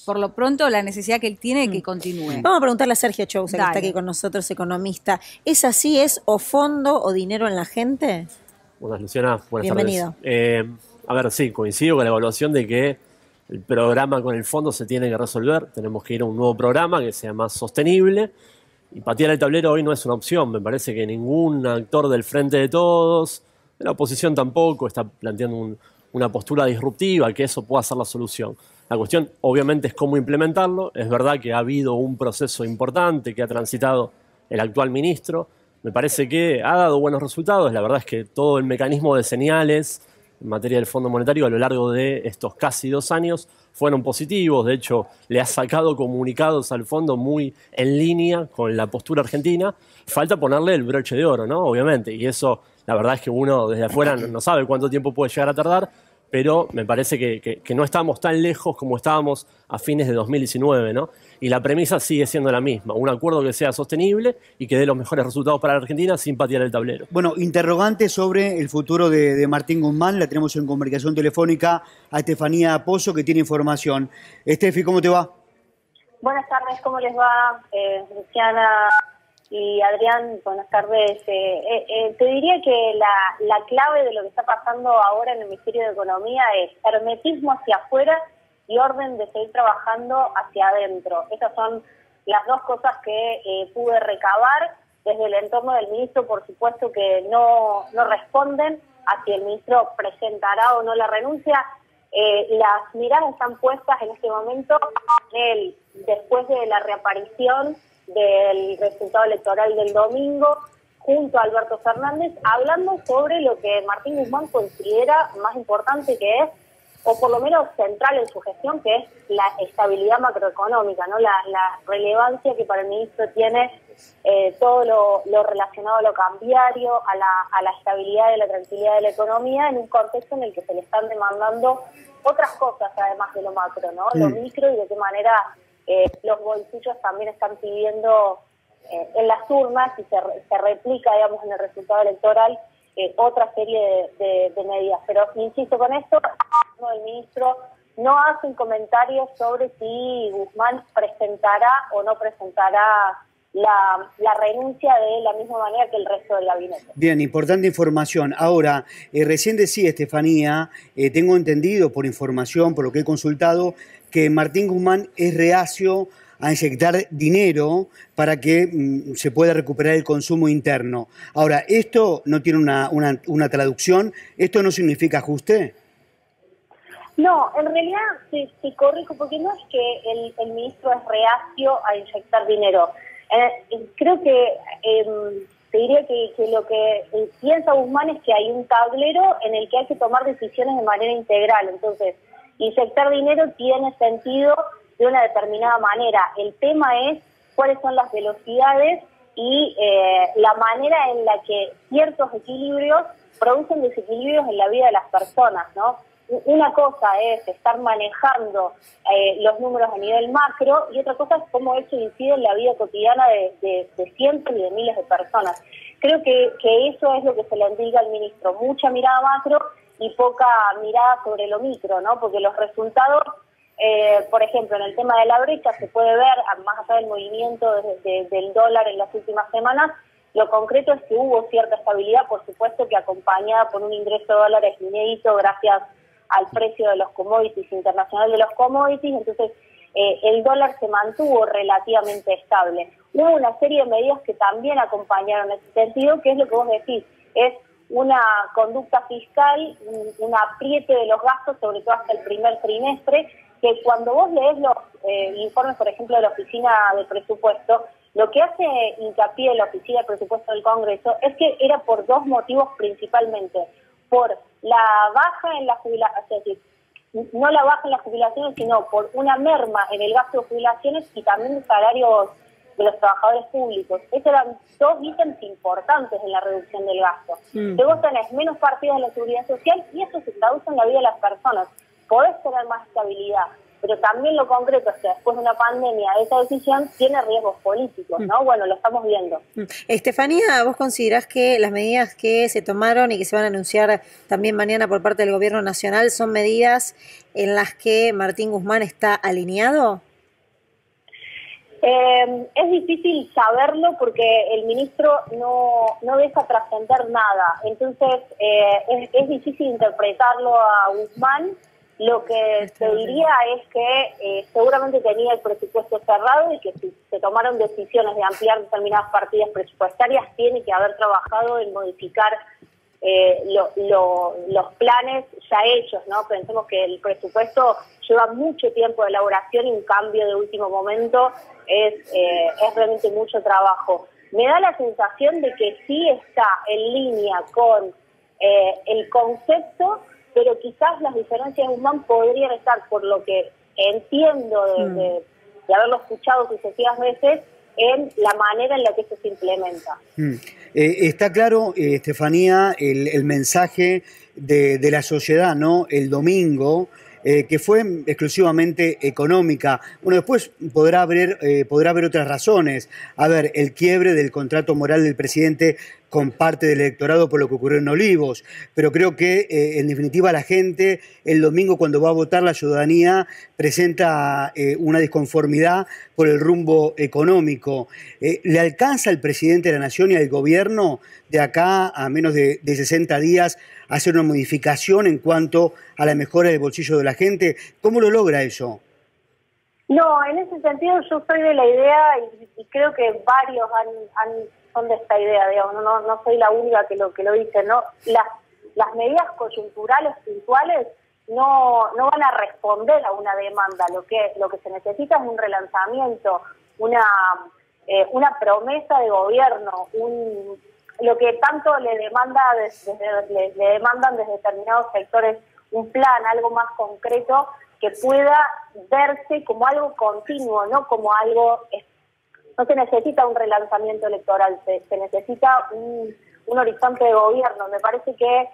por lo pronto la necesidad que él tiene de que continúe. Vamos a preguntarle a Sergio Chousa, que Dale. está aquí con nosotros, economista. ¿Es así? ¿Es o fondo o dinero en la gente? Buenas, Luciana. Buenas Bienvenido. tardes. A ver, sí, coincido con la evaluación de que el programa con el fondo se tiene que resolver. Tenemos que ir a un nuevo programa que sea más sostenible. Y patear el tablero hoy no es una opción. Me parece que ningún actor del Frente de Todos, de la oposición tampoco, está planteando una postura disruptiva, que eso pueda ser la solución. La cuestión, obviamente, es cómo implementarlo. Es verdad que ha habido un proceso importante que ha transitado el actual ministro. Me parece que ha dado buenos resultados. La verdad es que todo el mecanismo de señales en materia del Fondo Monetario a lo largo de estos casi 2 años fueron positivos. De hecho, le ha sacado comunicados al fondo muy en línea con la postura argentina. Falta ponerle el broche de oro, ¿no? Obviamente. Y eso, la verdad es que uno desde afuera no sabe cuánto tiempo puede llegar a tardar, pero me parece que no estamos tan lejos como estábamos a fines de 2019, ¿no? Y la premisa sigue siendo la misma, un acuerdo que sea sostenible y que dé los mejores resultados para la Argentina sin patear el tablero. Bueno, interrogante sobre el futuro de Martín Guzmán. La tenemos en comunicación telefónica a Estefanía Pozo, que tiene información. Estefi, ¿cómo te va? Buenas tardes, ¿cómo les va? Luciana y Adrián, buenas tardes. Te diría que la clave de lo que está pasando ahora en el Ministerio de Economía es hermetismo hacia afuera y orden de seguir trabajando hacia adentro. Esas son las dos cosas que pude recabar desde el entorno del ministro. Por supuesto que no responden a si el ministro presentará o no la renuncia. Las miradas están puestas en este momento en él, después de la reaparición del resultado electoral del domingo, junto a Alberto Fernández, hablando sobre lo que Martín Guzmán considera más importante, que es, o por lo menos central en su gestión, que es la estabilidad macroeconómica, ¿no? La relevancia que para el ministro tiene todo lo relacionado a lo cambiario, a la estabilidad y la tranquilidad de la economía, en un contexto en el que se le están demandando otras cosas además de lo macro, ¿no? Lo micro, y de qué manera los bolsillos también están pidiendo en las urnas, y se replica, digamos, en el resultado electoral otra serie de medidas. Pero insisto con esto, el ministro no hace un comentario sobre si Guzmán presentará o no presentará la renuncia de la misma manera que el resto del gabinete. Bien, importante información. Ahora, recién decía Estefanía, tengo entendido por información, por lo que he consultado, que Martín Guzmán es reacio a inyectar dinero para que se pueda recuperar el consumo interno. Ahora, esto no tiene una traducción, ¿esto no significa ajuste? No, en realidad, sí corrijo, porque no es que el ministro es reacio a inyectar dinero. Creo que te diría que lo que piensa Guzmán es que hay un tablero en el que hay que tomar decisiones de manera integral. Entonces, inyectar dinero tiene sentido de una determinada manera. El tema es cuáles son las velocidades y la manera en la que ciertos equilibrios producen desequilibrios en la vida de las personas, ¿no? Una cosa es estar manejando los números a nivel macro, y otra cosa es cómo eso incide en la vida cotidiana de cientos y de miles de personas. Creo que eso es lo que se le indica al ministro, mucha mirada macro y poca mirada sobre lo micro, ¿no? Porque los resultados, por ejemplo, en el tema de la brecha se puede ver, más allá del movimiento del dólar en las últimas semanas, lo concreto es que hubo cierta estabilidad, por supuesto que acompañada por un ingreso de dólares inédito gracias al precio de los commodities, internacional de los commodities. Entonces el dólar se mantuvo relativamente estable. Hubo una serie de medidas que también acompañaron ese sentido, que es lo que vos decís, es una conducta fiscal, un apriete de los gastos, sobre todo hasta el primer trimestre, que cuando vos lees los informes, por ejemplo, de la Oficina de Presupuesto, lo que hace hincapié en la Oficina de Presupuesto del Congreso es que era por dos motivos principalmente: por la baja en la jubilación, es decir, no la baja en las jubilaciones, sino por una merma en el gasto de jubilaciones y también de salarios de los trabajadores públicos. Esos eran dos ítems importantes en la reducción del gasto. Luego tenés menos partidas en la seguridad social y eso se traduce en la vida de las personas. Podés tener más estabilidad, pero también lo concreto es que después de una pandemia esa decisión tiene riesgos políticos, ¿no? Bueno, lo estamos viendo. Estefanía, ¿vos considerás que las medidas que se tomaron y que se van a anunciar también mañana por parte del Gobierno Nacional son medidas en las que Martín Guzmán está alineado? Es difícil saberlo porque el ministro no deja trascender nada, entonces es difícil interpretarlo a Guzmán. Lo que te diría es que seguramente tenía el presupuesto cerrado y que si se tomaron decisiones de ampliar determinadas partidas presupuestarias, tiene que haber trabajado en modificar los planes ya hechos, ¿no? Pensemos que el presupuesto lleva mucho tiempo de elaboración y un cambio de último momento es realmente mucho trabajo. Me da la sensación de que sí está en línea con el concepto, pero quizás las diferencias de Guzmán podrían estar, por lo que entiendo de haberlo escuchado sucesivas veces, en la manera en la que eso se implementa. Está claro, Estefanía, el mensaje de la sociedad, ¿no? El domingo, que fue exclusivamente económica. Bueno, después podrá haber otras razones. A ver, el quiebre del contrato moral del presidente con parte del electorado por lo que ocurrió en Olivos, pero creo que en definitiva la gente el domingo cuando va a votar, la ciudadanía presenta una disconformidad por el rumbo económico. ¿Le alcanza al presidente de la Nación y al gobierno de acá a menos de 60 días a hacer una modificación en cuanto a la mejora del bolsillo de la gente? ¿Cómo lo logra eso? No, en ese sentido yo soy de la idea y creo que varios son de esta idea, digamos, no soy la única que lo dice, ¿no? Las medidas coyunturales puntuales no van a responder a una demanda, lo que se necesita es un relanzamiento, una promesa de gobierno, lo que tanto le demandan desde determinados sectores, un plan, algo más concreto que pueda verse como algo continuo, no como algo. No se necesita un relanzamiento electoral, se necesita un horizonte de gobierno. Me parece que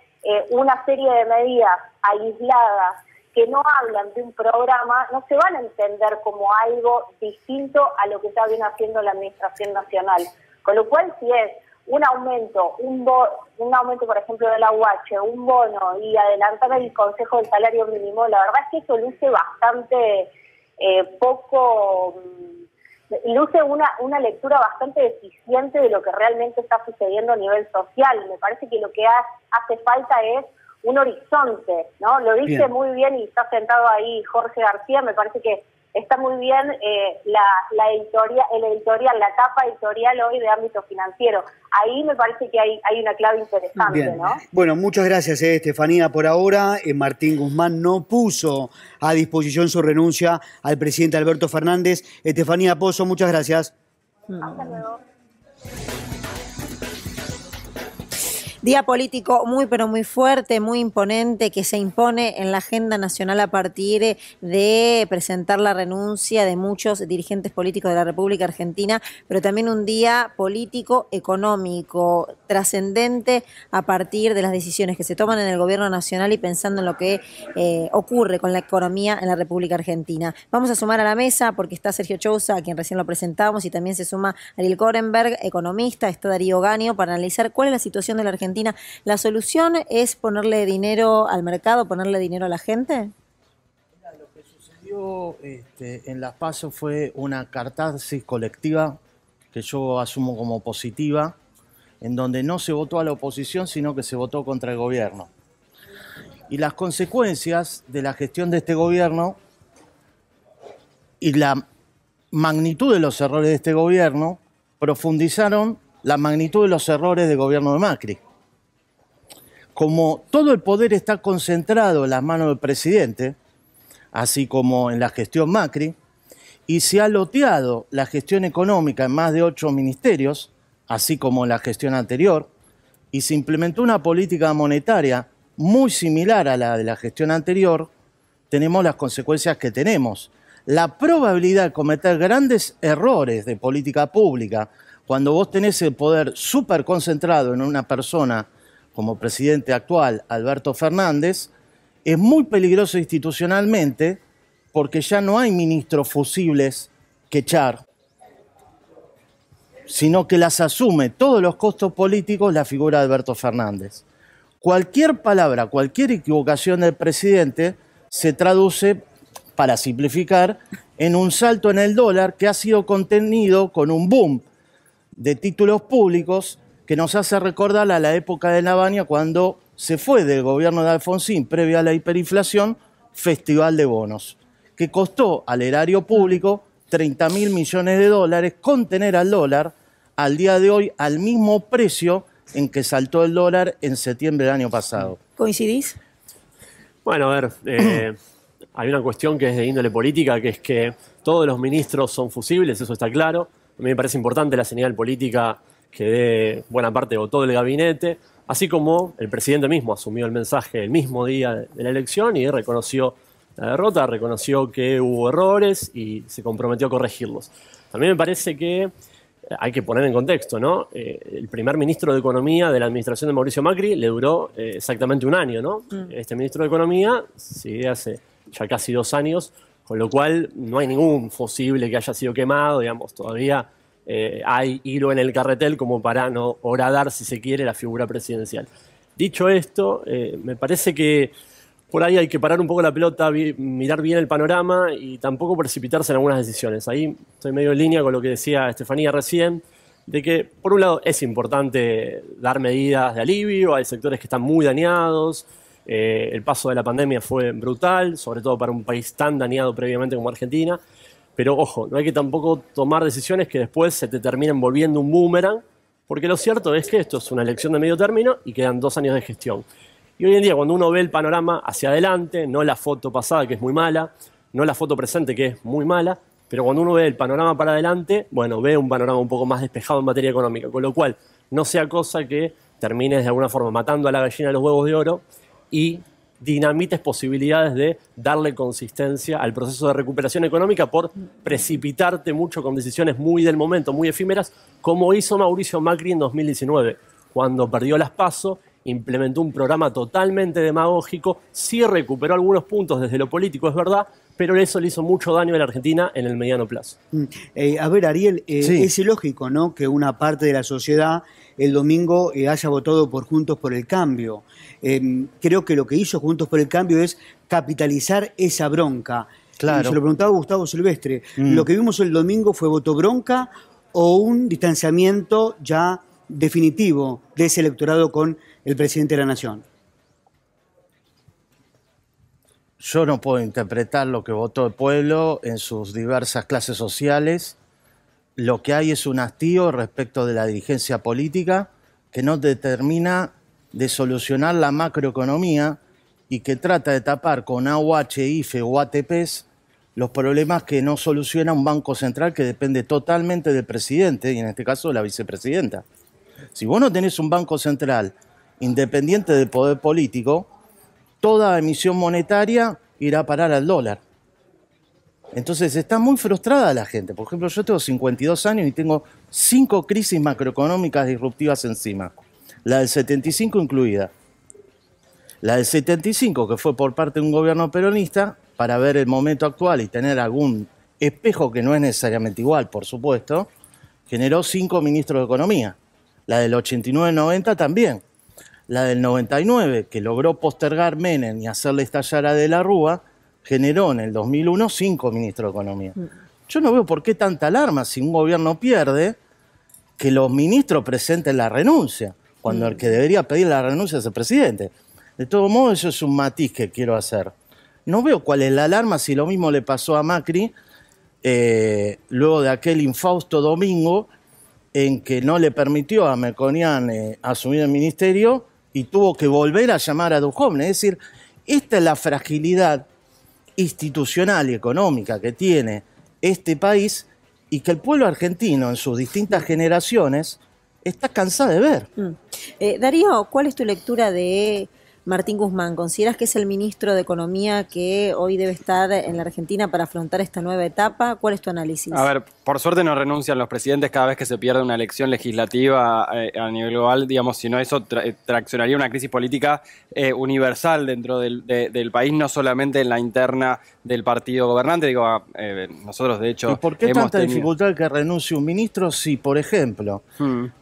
una serie de medidas aisladas que no hablan de un programa no se van a entender como algo distinto a lo que está bien haciendo la Administración Nacional. Con lo cual, si es un aumento, por ejemplo, del AUH, un bono y adelantar el Consejo del Salario Mínimo, la verdad es que eso luce bastante poco. Luce una lectura bastante deficiente de lo que realmente está sucediendo a nivel social. Me parece que lo que hace falta es un horizonte, ¿no? Lo dice muy bien y está sentado ahí Jorge García, me parece que está muy bien la editorial, la etapa editorial hoy de ámbito financiero. Ahí me parece que hay una clave interesante, bien, ¿no? Bueno, muchas gracias, Estefanía. Por ahora, Martín Guzmán no puso a disposición su renuncia al presidente Alberto Fernández. Estefanía Pozo, muchas gracias. Hasta luego. Día político muy pero muy fuerte, muy imponente, que se impone en la agenda nacional a partir de presentar la renuncia de muchos dirigentes políticos de la República Argentina, pero también un día político, económico, trascendente a partir de las decisiones que se toman en el gobierno nacional y pensando en lo que ocurre con la economía en la República Argentina. Vamos a sumar a la mesa porque está Sergio Chousa, a quien recién lo presentamos, y también se suma Ariel Korenberg, economista, está Darío Ganio, para analizar cuál es la situación de la Argentina. ¿La solución es ponerle dinero al mercado, ponerle dinero a la gente? Lo que sucedió en las PASO fue una catarsis colectiva que yo asumo como positiva, en donde no se votó a la oposición, sino que se votó contra el gobierno. Y las consecuencias de la gestión de este gobierno y la magnitud de los errores de este gobierno profundizaron la magnitud de los errores del gobierno de Macri. Como todo el poder está concentrado en las manos del presidente, así como en la gestión Macri, y se ha loteado la gestión económica en más de 8 ministerios, así como en la gestión anterior, y se implementó una política monetaria muy similar a la de la gestión anterior, tenemos las consecuencias que tenemos. La probabilidad de cometer grandes errores de política pública cuando vos tenés el poder súper concentrado en una persona como presidente actual, Alberto Fernández, es muy peligroso institucionalmente porque ya no hay ministros fusibles que echar, sino que las asume todos los costos políticos la figura de Alberto Fernández. Cualquier palabra, cualquier equivocación del presidente se traduce, para simplificar, en un salto en el dólar que ha sido contenido con un boom de títulos públicos que nos hace recordar a la época de La Baña, cuando se fue del gobierno de Alfonsín, previa a la hiperinflación, festival de bonos, que costó al erario público 30.000 millones de dólares, contener al dólar al día de hoy al mismo precio en que saltó el dólar en septiembre del año pasado. ¿Coincidís? Bueno, a ver, hay una cuestión que es de índole política, que es que todos los ministros son fusibles, eso está claro. A mí me parece importante la señal política que dé buena parte o todo el gabinete, así como el presidente mismo asumió el mensaje el mismo día de la elección y reconoció la derrota, reconoció que hubo errores y se comprometió a corregirlos. También me parece que hay que poner en contexto, ¿no? El primer ministro de Economía de la administración de Mauricio Macri le duró exactamente un año, ¿no? Este ministro de Economía sigue hace ya casi 2 años, con lo cual no hay ningún fusible que haya sido quemado, digamos, todavía hay hilo en el carretel como para no horadar, si se quiere, la figura presidencial. Dicho esto, me parece que por ahí hay que parar un poco la pelota, mirar bien el panorama y tampoco precipitarse en algunas decisiones. Ahí estoy medio en línea con lo que decía Estefanía recién, de que por un lado es importante dar medidas de alivio, hay sectores que están muy dañados, el paso de la pandemia fue brutal, sobre todo para un país tan dañado previamente como Argentina, pero ojo, no hay que tampoco tomar decisiones que después se te terminen volviendo un boomerang, porque lo cierto es que esto es una elección de medio término y quedan 2 años de gestión. Y hoy en día, cuando uno ve el panorama hacia adelante, no la foto pasada, que es muy mala, no la foto presente, que es muy mala, pero cuando uno ve el panorama para adelante, bueno, ve un panorama un poco más despejado en materia económica, con lo cual no sea cosa que termines de alguna forma matando a la gallina de los huevos de oro y dinamites posibilidades de darle consistencia al proceso de recuperación económica por precipitarte mucho con decisiones muy del momento, muy efímeras, como hizo Mauricio Macri en 2019, cuando perdió las PASO, implementó un programa totalmente demagógico, sí recuperó algunos puntos desde lo político, es verdad, pero eso le hizo mucho daño a la Argentina en el mediano plazo. A ver, Ariel, Sí. es ilógico, ¿no?, que una parte de la sociedad el domingo haya votado por Juntos por el Cambio. Creo que lo que hizo Juntos por el Cambio es capitalizar esa bronca. Claro. Y se lo preguntaba Gustavo Silvestre. ¿Lo que vimos el domingo fue voto bronca o un distanciamiento ya definitivo de ese electorado con el presidente de la Nación? Yo no puedo interpretar lo que votó el pueblo en sus diversas clases sociales. Lo que hay es un hastío respecto de la dirigencia política que no determina de solucionar la macroeconomía y que trata de tapar con AUH, IFE o ATPs los problemas que no soluciona un banco central que depende totalmente del presidente y en este caso de la vicepresidenta. Si vos no tenés un banco central independiente del poder político, toda emisión monetaria irá a parar al dólar. Entonces está muy frustrada la gente. Por ejemplo, yo tengo 52 años y tengo 5 crisis macroeconómicas disruptivas encima. La del 75 incluida. La del 75, que fue por parte de un gobierno peronista, para ver el momento actual y tener algún espejo que no es necesariamente igual, por supuesto, generó 5 ministros de Economía. La del 89-90 también. La del 99, que logró postergar Menem y hacerle estallar a De la Rúa, generó en el 2001 5 ministros de Economía. Yo no veo por qué tanta alarma si un gobierno pierde que los ministros presenten la renuncia, cuando el que debería pedir la renuncia es el presidente. De todo modo, eso es un matiz que quiero hacer. No veo cuál es la alarma si lo mismo le pasó a Macri luego de aquel infausto domingo en que no le permitió a Melconian asumir el ministerio y tuvo que volver a llamar a Duhovne. Es decir, esta es la fragilidad institucional y económica que tiene este país y que el pueblo argentino en sus distintas generaciones está cansado de ver. Darío, ¿cuál es tu lectura de Martín Guzmán, ¿consideras que es el ministro de Economía que hoy debe estar en la Argentina para afrontar esta nueva etapa? ¿Cuál es tu análisis? A ver, por suerte no renuncian los presidentes cada vez que se pierde una elección legislativa a nivel global, digamos, si no eso traccionaría una crisis política universal dentro del país, no solamente en la interna del partido gobernante. Digo, nosotros de hecho... ¿Y por qué tanta dificultad que renuncie un ministro si, por ejemplo,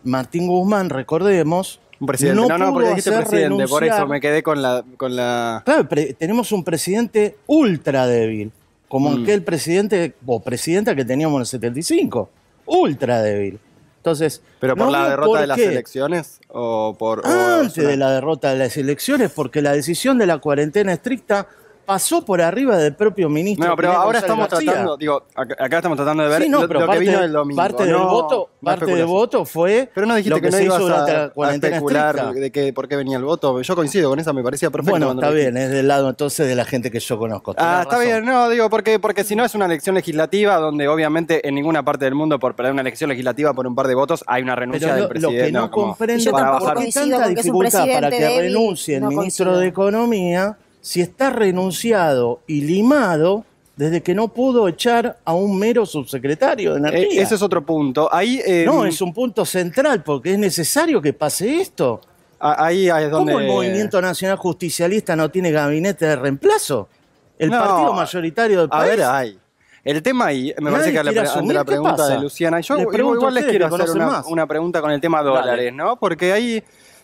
Martín Guzmán, recordemos... Un presidente. No, porque dijiste presidente, por eso me quedé con la... Claro, tenemos un presidente ultra débil, como aquel presidente o presidenta que teníamos en el 75. Ultra débil. Entonces, ¿pero por la derrota de las elecciones? ¿O por antes de la derrota de las elecciones? Porque la decisión de la cuarentena estricta pasó por arriba del propio ministro. No, pero ahora estamos tratando, digo, acá estamos tratando de ver lo que vino del domingo. Parte del voto fue. Pero no dijiste que no ibas a especular de por qué venía el voto. Yo coincido con esa, me parecía perfecto. Bueno, está bien, es del lado entonces de la gente que yo conozco. Está bien, no, digo, porque si no es una elección legislativa donde obviamente en ninguna parte del mundo por perder una elección legislativa por un par de votos hay una renuncia del presidente. Lo que no comprendo es por qué tanta dificultad para que renuncie el ministro de Economía si está renunciado y limado desde que no pudo echar a un mero subsecretario de Energía. Ese es otro punto. Ahí, no, es un punto central porque es necesario que pase esto. Ahí es donde... ¿Cómo el Movimiento Nacional Justicialista no tiene gabinete de reemplazo? El partido mayoritario del país. A ver, el tema ahí, me parece que ante la pregunta de Luciana, yo igual les quiero hacer una pregunta con el tema dólares, ¿no? Porque ahí...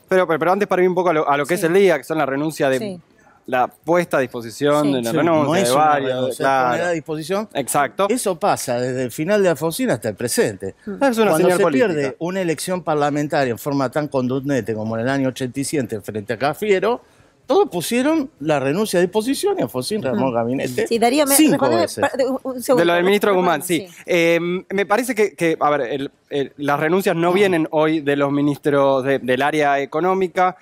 Pero antes para ir un poco a lo que es el día, que son la renuncia de... La puesta a disposición de la renuncia de varios. Poner a disposición. Exacto. Eso pasa desde el final de Alfonsín hasta el presente. Es una Cuando se política. pierde una elección parlamentaria en forma tan contundente como en el año 87 frente a Cafiero, todos pusieron la renuncia a disposición y Alfonsín rearmó el gabinete. Sí, Darío, un segundo, de lo del ministro Guzmán, sí. Me parece que a ver, las renuncias no vienen hoy de los ministros del área económica.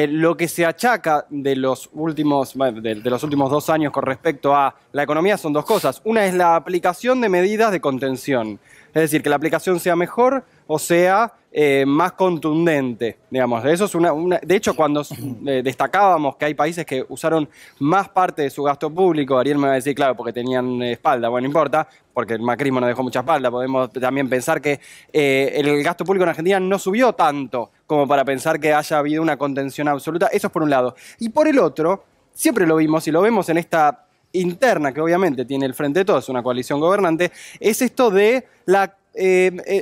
Lo que se achaca de los últimos 2 años con respecto a la economía son dos cosas. Una es la aplicación de medidas de contención. Es decir, que la aplicación sea mejor o sea más contundente, digamos. Eso es de hecho, cuando destacábamos que hay países que usaron más parte de su gasto público, Ariel me va a decir, claro, porque tenían espalda. Bueno, no importa, porque el macrismo no dejó mucha espalda. Podemos también pensar que el gasto público en Argentina no subió tanto como para pensar que haya habido una contención absoluta. Eso es por un lado. Y por el otro, siempre lo vimos y lo vemos en esta interna que obviamente tiene el Frente de Todos, una coalición gobernante, es esto de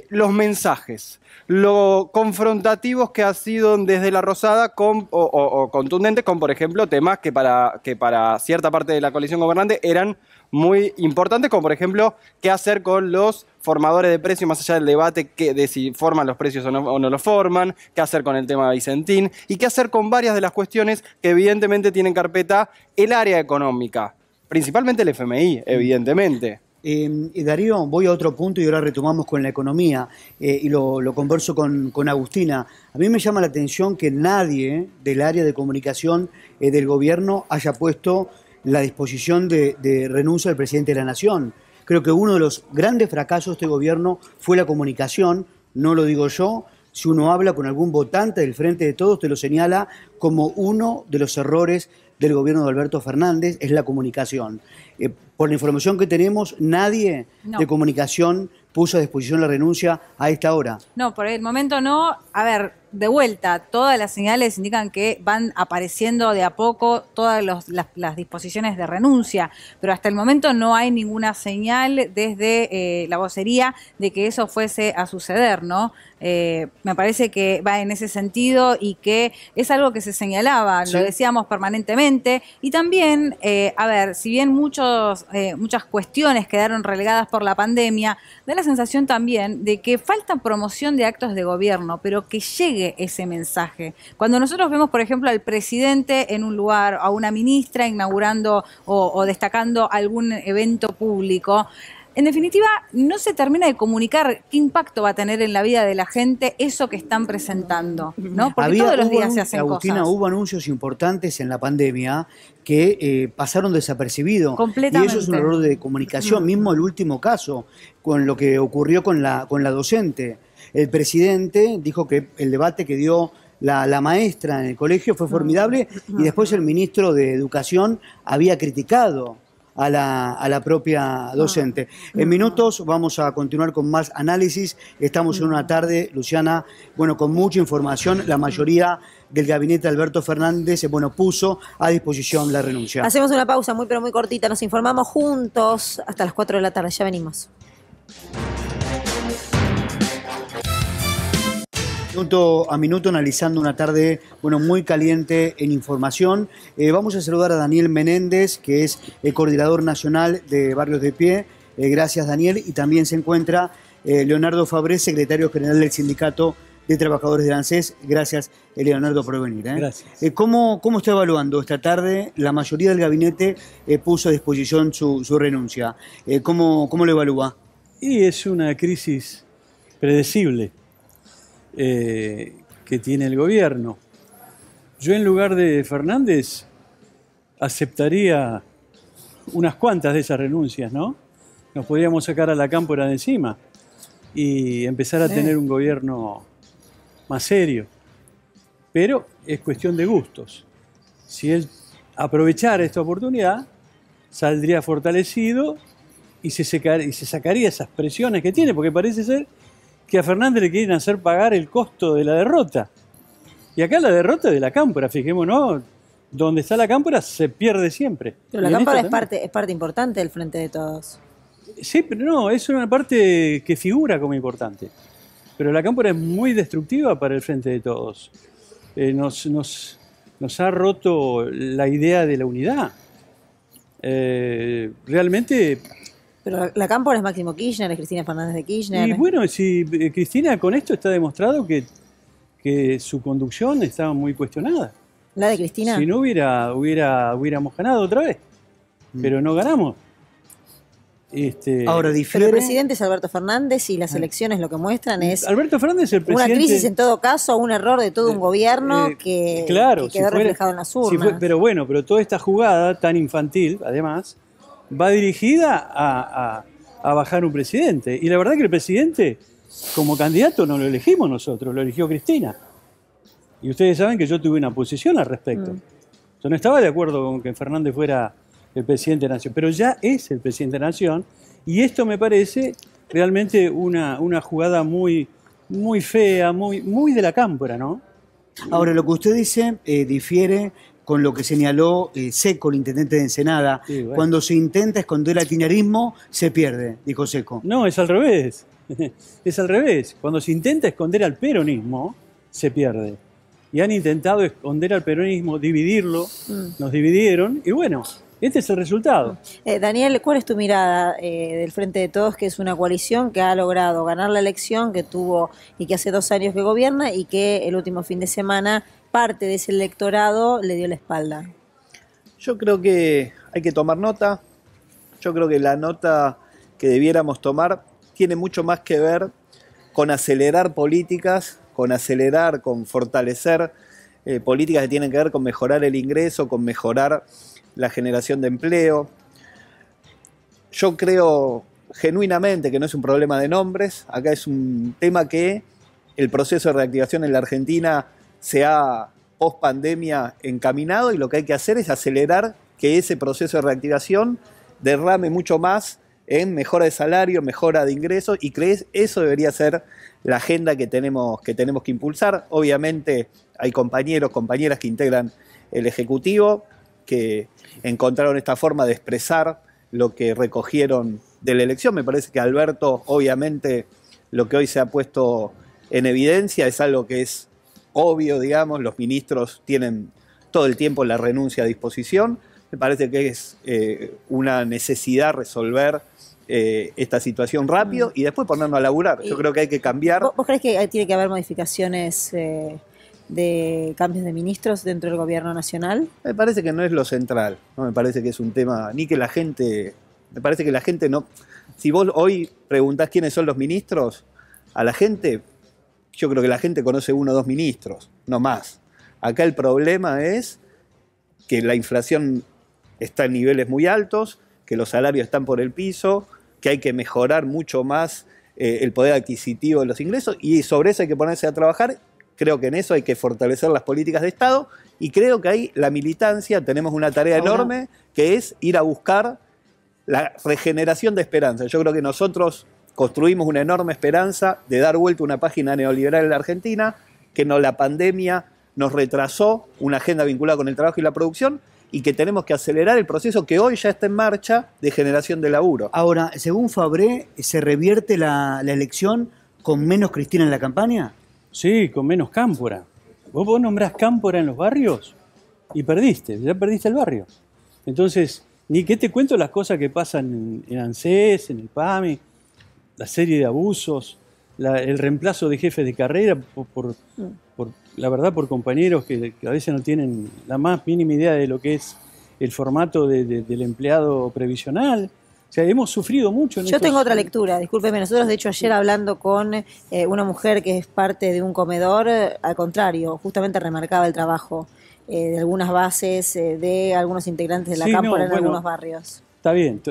los mensajes, lo confrontativos que ha sido desde la Rosada o contundentes con, por ejemplo, temas que para cierta parte de la coalición gobernante eran muy importantes, como por ejemplo, qué hacer con los formadores de precios, más allá del debate de si forman los precios o no los forman, qué hacer con el tema de Vicentín y qué hacer con varias de las cuestiones que evidentemente tienen carpeta el área económica, principalmente el FMI, evidentemente. Darío, voy a otro punto y ahora retomamos con la economía y lo converso con Agustina. A mí me llama la atención que nadie del área de comunicación del gobierno haya puesto la disposición de renuncia del presidente de la Nación. Creo que uno de los grandes fracasos de este gobierno fue la comunicación, no lo digo yo. Si uno habla con algún votante del Frente de Todos, te lo señala como uno de los errores del gobierno de Alberto Fernández, es la comunicación. Por la información que tenemos, nadie de comunicación puso a disposición la renuncia a esta hora. No, por el momento no. A ver, de vuelta, todas las señales indican que van apareciendo de a poco todas las disposiciones de renuncia, pero hasta el momento no hay ninguna señal desde la vocería de que eso fuese a suceder, ¿no? Me parece que va en ese sentido y que es algo que se señalaba, lo decíamos permanentemente, y también, a ver, si bien muchas cuestiones quedaron relegadas por la pandemia, da la sensación también de que falta promoción de actos de gobierno, pero que llegue ese mensaje. Cuando nosotros vemos, por ejemplo, al presidente en un lugar, a una ministra inaugurando o destacando algún evento público, en definitiva, no se termina de comunicar qué impacto va a tener en la vida de la gente eso que están presentando, ¿no? Porque todos los días se hacen Agustina, cosas. hubo anuncios importantes en la pandemia que pasaron desapercibidos. Completamente. Y eso es un error de comunicación. Mismo el último caso, con lo que ocurrió con la docente. El presidente dijo que el debate que dio la maestra en el colegio, fue formidable, y después el ministro de Educación había criticado a la propia docente. En minutos vamos a continuar con más análisis. Estamos en una tarde, Luciana, bueno, con mucha información. La mayoría del gabinete de Alberto Fernández, bueno, puso a disposición la renuncia. Hacemos una pausa muy pero muy cortita, nos informamos juntos hasta las 4 de la tarde, ya venimos. Minuto a minuto, analizando una tarde, bueno, muy caliente en información. Vamos a saludar a Daniel Menéndez, que es el coordinador nacional de Barrios de Pie. Gracias, Daniel. Y también se encuentra Leonardo Fabré, secretario general del Sindicato de Trabajadores de ANSES. Gracias, Leonardo, por venir. Gracias. ¿Cómo está evaluando esta tarde? La mayoría del gabinete puso a disposición su renuncia. ¿Cómo lo evalúa? Y es una crisis predecible que tiene el gobierno. Yo, en lugar de Fernández, aceptaría unas cuantas de esas renuncias, ¿no? Nos podríamos sacar a la cámpora de encima y empezar a tener un gobierno más serio. Pero es cuestión de gustos. Si él aprovechara esta oportunidad, saldría fortalecido y se sacaría esas presiones que tiene, porque parece ser que a Fernández le quieren hacer pagar el costo de la derrota. Y acá la derrota es de la cámpora, fijémonos, donde está la cámpora se pierde siempre. Pero la cámpora es parte importante del Frente de Todos. Sí, pero no, es una parte que figura como importante. Pero la cámpora es muy destructiva para el Frente de Todos. Nos ha roto la idea de la unidad. Realmente... Pero la cámpora es Máximo Kirchner, es Cristina Fernández de Kirchner. Y bueno, si Cristina, con esto está demostrado que su conducción está muy cuestionada. ¿La de Cristina? Si no hubiéramos ganado otra vez. Pero no ganamos. Ahora Pero el presidente es Alberto Fernández y las elecciones lo que muestran es Alberto Fernández es el presidente, una crisis en todo caso, un error de todo un gobierno que quedó reflejado en las urnas. Pero toda esta jugada tan infantil, además, va dirigida a bajar un presidente. Y la verdad que el presidente, como candidato, no lo elegimos nosotros, lo eligió Cristina. Y ustedes saben que yo tuve una posición al respecto. Yo no estaba de acuerdo con que Fernández fuera el presidente de la Nación, pero ya es el presidente de la Nación, y esto me parece realmente una jugada muy, muy fea, muy de la cámpora, ¿no? Ahora, lo que usted dice difiere con lo que señaló Seco, el intendente de Ensenada. Sí, bueno. Cuando se intenta esconder al kirchnerismo, se pierde, dijo Seco. No, es al revés. Es al revés. Cuando se intenta esconder al peronismo, se pierde. Y han intentado esconder al peronismo, dividirlo, nos dividieron, y bueno, este es el resultado. Daniel, ¿cuál es tu mirada del Frente de Todos, que es una coalición que ha logrado ganar la elección, que tuvo y que hace 2 años que gobierna y que el último fin de semana parte de ese electorado le dio la espalda? Yo creo que hay que tomar nota. Yo creo que la nota que debiéramos tomar tiene mucho más que ver con acelerar políticas, con fortalecer políticas que tienen que ver con mejorar el ingreso, con mejorar la generación de empleo. Yo creo genuinamente que no es un problema de nombres. Acá es un tema que el proceso de reactivación en la Argentina se ha post pandemia encaminado, y lo que hay que hacer es acelerar que ese proceso de reactivación derrame mucho más en mejora de salario, mejora de ingresos, y eso debería ser la agenda que tenemos que impulsar. Obviamente hay compañeras que integran el Ejecutivo que encontraron esta forma de expresar lo que recogieron de la elección. Me parece que Alberto, obviamente, lo que hoy se ha puesto en evidencia es algo que es obvio, digamos. Los ministros tienen todo el tiempo la renuncia a disposición. Me parece que es una necesidad resolver esta situación rápido y después ponernos a laburar. Yo creo que hay que cambiar. ¿Vos crees que tiene que haber modificaciones de cambios de ministros dentro del gobierno nacional? Me parece que no es lo central. No me parece que es un tema, ni que la gente... Me parece que la gente no... Si vos hoy preguntás quiénes son los ministros, a la gente, yo creo que la gente conoce 1 o 2 ministros, no más. Acá el problema es que la inflación está en niveles muy altos, que los salarios están por el piso, que hay que mejorar mucho más el poder adquisitivo de los ingresos, y sobre eso hay que ponerse a trabajar, Creo que en eso hay que fortalecer las políticas de Estado y creo que ahí la militancia tenemos una tarea enorme que es ir a buscar la regeneración de esperanza. Yo creo que nosotros construimos una enorme esperanza de dar vuelta a una página neoliberal en la Argentina, que la pandemia nos retrasó una agenda vinculada con el trabajo y la producción y que tenemos que acelerar el proceso que hoy ya está en marcha de generación de laburo. Ahora, según Fabré, ¿se revierte la elección con menos Cristina en la campaña? Sí, con menos Cámpora. Vos nombrás Cámpora en los barrios y ya perdiste el barrio. Entonces, ni qué te cuento las cosas que pasan en ANSES, en el PAMI, la serie de abusos, el reemplazo de jefes de carrera la verdad, por compañeros que a veces no tienen la más mínima idea de lo que es el formato del empleado previsional. O sea, hemos sufrido mucho. Yo tengo otra lectura, discúlpeme. Nosotros, de hecho, ayer hablando con una mujer que es parte de un comedor, al contrario, justamente remarcaba el trabajo de algunas bases, de algunos integrantes de la Cámpora en algunos barrios. Está bien,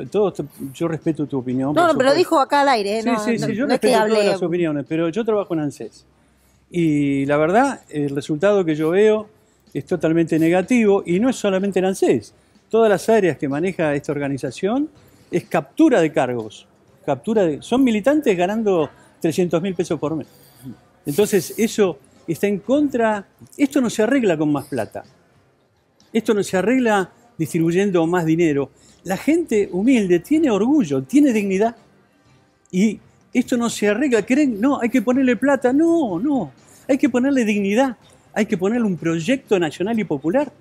yo respeto tu opinión. No, pero lo dijo acá al aire. Sí, yo respeto todas las opiniones, pero yo trabajo en ANSES. Y la verdad, el resultado que yo veo es totalmente negativo, y no es solamente en ANSES. Todas las áreas que maneja esta organización es captura de cargos. Son militantes ganando 300.000 pesos por mes. Entonces, eso está en contra. Esto no se arregla con más plata. Esto no se arregla distribuyendo más dinero. La gente humilde tiene orgullo, tiene dignidad. Y esto no se arregla. ¿Creen? No, hay que ponerle plata. No. Hay que ponerle dignidad. Hay que ponerle un proyecto nacional y popular,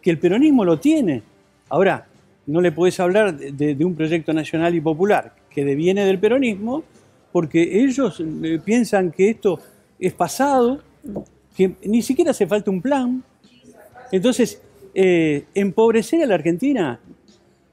que el peronismo lo tiene. Ahora, no le podés hablar de un proyecto nacional y popular que deviene del peronismo, porque ellos piensan que esto es pasado, que ni siquiera hace falta un plan. Entonces, empobrecer a la Argentina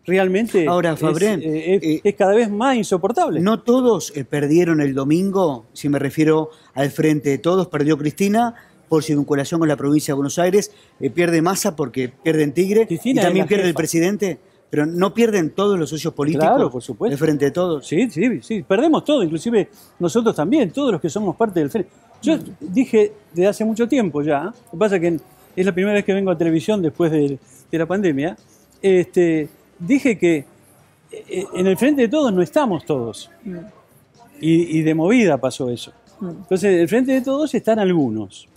realmente ahora, Fabré, es cada vez más insoportable. No todos perdieron el domingo, si me refiero al Frente de Todos, perdió Cristina por su vinculación con la provincia de Buenos Aires, pierde Massa porque pierde en Tigre, Cristina, y también pierde el presidente, pero no pierden todos los socios políticos. Claro, por supuesto. El Frente de Todos. Sí, perdemos todo, inclusive nosotros también, todos los que somos parte del Frente. Yo dije desde hace mucho tiempo ya, lo que pasa es que es la primera vez que vengo a televisión después de la pandemia, dije que en el Frente de Todos no estamos todos. Y de movida pasó eso. Entonces, en el Frente de Todos están algunos.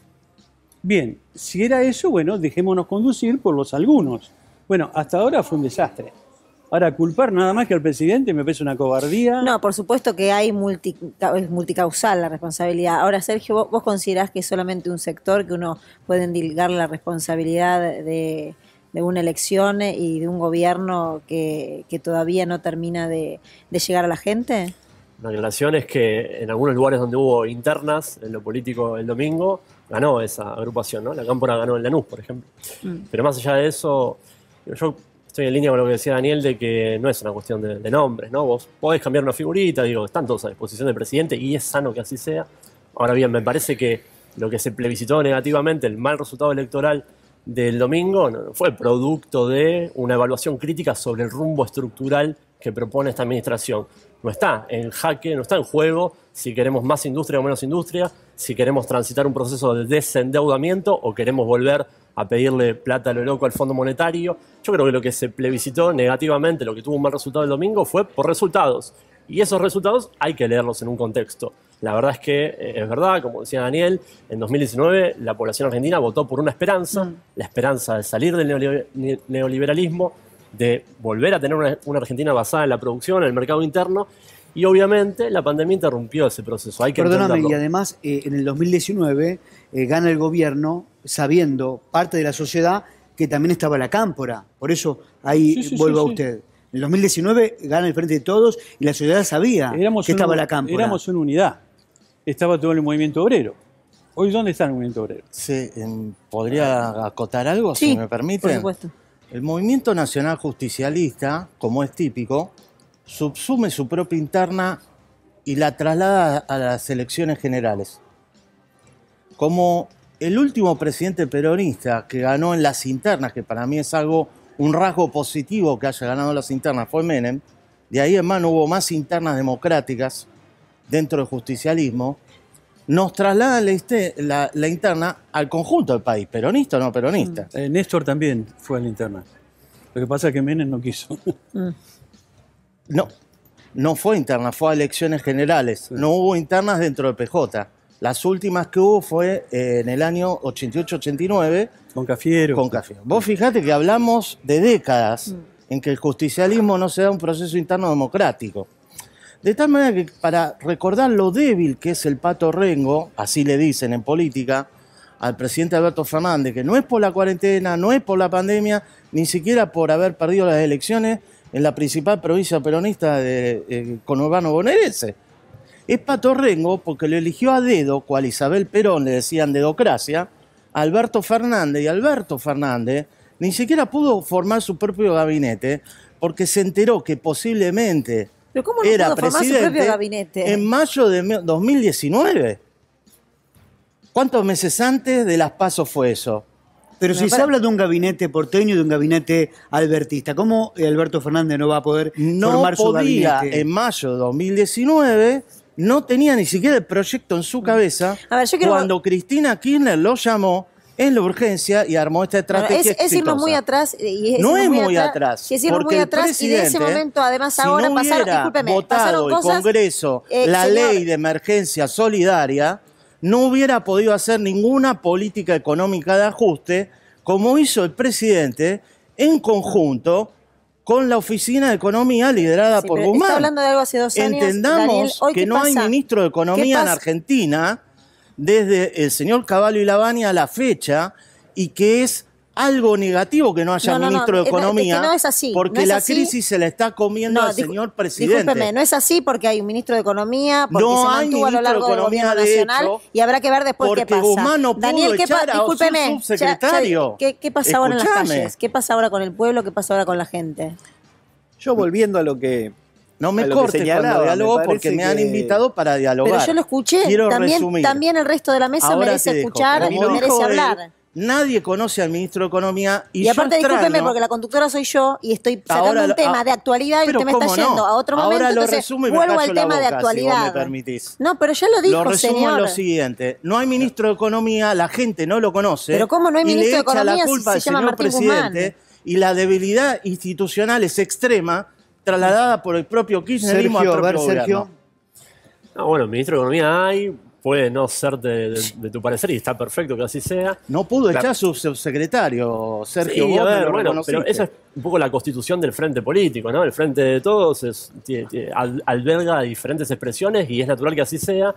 Bien, si era eso, bueno, dejémonos conducir por los algunos. Bueno, hasta ahora fue un desastre. Ahora, culpar nada más que al presidente me parece una cobardía. No, por supuesto que es multicausal la responsabilidad. Ahora, Sergio, ¿vos considerás que es solamente un sector que uno puede endilgar la responsabilidad de una elección y de un gobierno que todavía no termina de llegar a la gente? La aclaración es que en algunos lugares donde hubo internas en lo político el domingo, ganó esa agrupación, ¿no? La Cámpora ganó en Lanús, por ejemplo. Pero más allá de eso, yo estoy en línea con lo que decía Daniel, de que no es una cuestión de nombres, ¿no? Vos podés cambiar una figurita, están todos a disposición del presidente y es sano que así sea. Ahora bien, me parece que lo que se plebiscitó negativamente, el mal resultado electoral del domingo, no fue producto de una evaluación crítica sobre el rumbo estructural que propone esta administración. No está en jaque, no está en juego si queremos más industria o menos industria, si queremos transitar un proceso de desendeudamiento o queremos volver a pedirle plata a lo loco al Fondo Monetario. Yo creo que lo que se plebiscitó negativamente, lo que tuvo un mal resultado el domingo, fue por resultados. Y esos resultados hay que leerlos en un contexto. La verdad es que es verdad, como decía Daniel, en 2019 la población argentina votó por una esperanza, la esperanza de salir del neoliberalismo, de volver a tener una Argentina basada en la producción, en el mercado interno, y obviamente la pandemia interrumpió ese proceso. Hay que entenderlo. Y además en el 2019 gana el gobierno sabiendo parte de la sociedad que también estaba la Cámpora. Por eso ahí vuelvo a usted. En el 2019 gana el Frente de Todos y la sociedad sabía que estaba la Cámpora. Éramos una unidad. Estaba todo el movimiento obrero. Hoy, ¿dónde está el movimiento obrero? Sí, ¿podría acotar algo, sí, si me permite? Por supuesto. El movimiento nacional justicialista, como es típico, subsume su propia interna y la traslada a las elecciones generales. Como el último presidente peronista que ganó en las internas, que para mí es un rasgo positivo que haya ganado las internas, fue Menem, de ahí en más no hubo más internas democráticas dentro del justicialismo, nos trasladan la interna al conjunto del país, peronista o no peronista. Néstor también fue a la interna. Lo que pasa es que Menem no quiso. No fue interna, fue a elecciones generales. No hubo internas dentro del PJ. Las últimas que hubo fue en el año 88-89. Con Cafiero. Con Cafiero. Vos fijate que hablamos de décadas en que el justicialismo no se da un proceso interno democrático. De tal manera que para recordar lo débil que es el Pato Rengo, así le dicen en política, al presidente Alberto Fernández, que no es por la cuarentena, no es por la pandemia, ni siquiera por haber perdido las elecciones en la principal provincia peronista de conurbano bonaerense. Es Pato Rengo porque lo eligió a dedo, cual Isabel Perón le decían dedocracia, a Alberto Fernández, y Alberto Fernández ni siquiera pudo formar su propio gabinete porque se enteró que posiblemente ¿Pero cómo no era pudo formar su presidente propio gabinete? en mayo de 2019. ¿Cuántos meses antes de las PASO fue eso? Pero si se habla de un gabinete porteño y de un gabinete albertista, ¿cómo Alberto Fernández no va a poder formar su gabinete? No podía, en mayo de 2019, no tenía ni siquiera el proyecto en su cabeza cuando Cristina Kirchner lo llamó en la urgencia y armó esta estrategia exitosa. Es irnos muy atrás. No es muy atrás. Si es irnos muy atrás y de ese momento, además, ahora pasaron, discúlpeme, votado el Congreso la ley de emergencia solidaria, no hubiera podido hacer ninguna política económica de ajuste como hizo el presidente en conjunto con la Oficina de Economía liderada por Guzmán. Está hablando de algo hace 2 años. Entendamos Daniel, ¿hoy que qué no hay pasa? ministro de Economía en Argentina desde el señor Cavallo y Lavagna a la fecha y que es algo negativo que no haya ministro de Economía, es que no es así, porque no es la así. crisis se la está comiendo al señor presidente. Discúlpeme, no es así porque hay un ministro de Economía, porque no se mantuvo a lo largo del gobierno nacional y habrá que ver después qué pasa. Porque Guzmán no pudo Daniel, echar a su subsecretario. ¿Qué pasa ahora en las calles? ¿Qué pasa ahora con el pueblo? ¿Qué pasa ahora con la gente? Yo volviendo a lo que... No me cortes cuando dialogo porque me han invitado para dialogar. Pero yo lo escuché. Quiero resumir. También el resto de la mesa Ahora merece escuchar y merece hablar. Nadie conoce al ministro de Economía y aparte, discúlpeme, porque la conductora soy yo y estoy sacando un tema de actualidad y usted me está yendo a otro momento, entonces vuelvo al tema de actualidad. Si me permitís. No, pero ya lo dijo, Lo resumo señor. en lo siguiente. No hay ministro de Economía, la gente no lo conoce. Pero ¿cómo no hay ministro de Economía y le echa la culpa si al se llama señor Martín presidente Guzmán? Y la debilidad institucional es extrema, trasladada por el propio kirchnerismo al propio gobierno. No, bueno, ministro de Economía hay... Puede no ser de tu parecer y está perfecto que así sea. No pudo echar a su subsecretario, Sergio. Sí, a ver, bueno, pero esa es un poco la constitución del frente político, ¿no? El frente de todos alberga diferentes expresiones y es natural que así sea.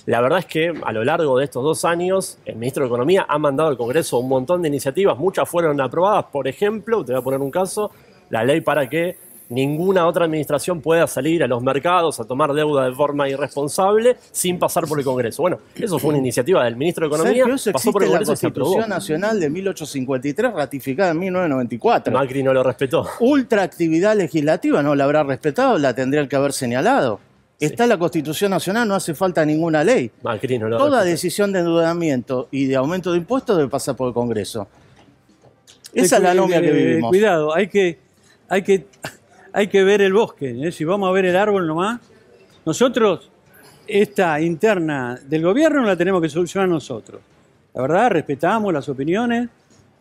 La verdad es que a lo largo de estos 2 años, el ministro de Economía ha mandado al Congreso un montón de iniciativas, muchas fueron aprobadas. Por ejemplo, te voy a poner un caso, la ley para que ninguna otra administración pueda salir a los mercados a tomar deuda de forma irresponsable sin pasar por el Congreso. Bueno, eso fue una iniciativa del ministro de Economía, Sergio, eso pasó por el Congreso y se aprobó. La Constitución Nacional de 1853, ratificada en 1994. Macri no lo respetó. Ultra actividad legislativa no la habrá respetado, la tendrían que haber señalado. Sí. Está la Constitución Nacional, no hace falta ninguna ley. Macri no lo Toda respetó. decisión de endeudamiento y de aumento de impuestos debe pasar por el Congreso. Esa es la anomia que vivimos. Cuidado, hay que ver el bosque, ¿eh? Si vamos a ver el árbol nomás, nosotros esta interna del gobierno la tenemos que solucionar nosotros. La verdad, respetamos las opiniones,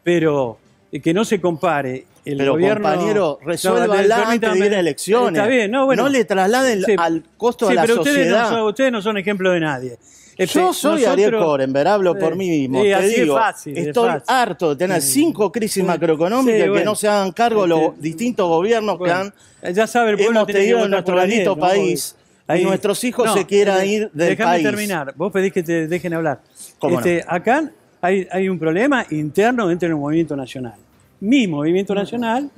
pero que no se compare el gobierno... Pero compañero, resuélvanla antes de ir a elecciones. Está bien, no, bueno, no le trasladen al costo de la sociedad. Ustedes no son ejemplo de nadie. Yo soy Ariel Korenberg, hablo por mí mismo. Sí, te así digo, es fácil, estoy harto de tener 5 crisis macroeconómicas que no se hagan cargo los distintos gobiernos que han ya sabe, el pueblo hemos tenido en nuestro bendito país. Y nuestros hijos se quieran ir del país. Déjame terminar. Vos pedís que te dejen hablar. ¿Cómo no? Acá hay un problema interno dentro del movimiento nacional. Mi movimiento nacional,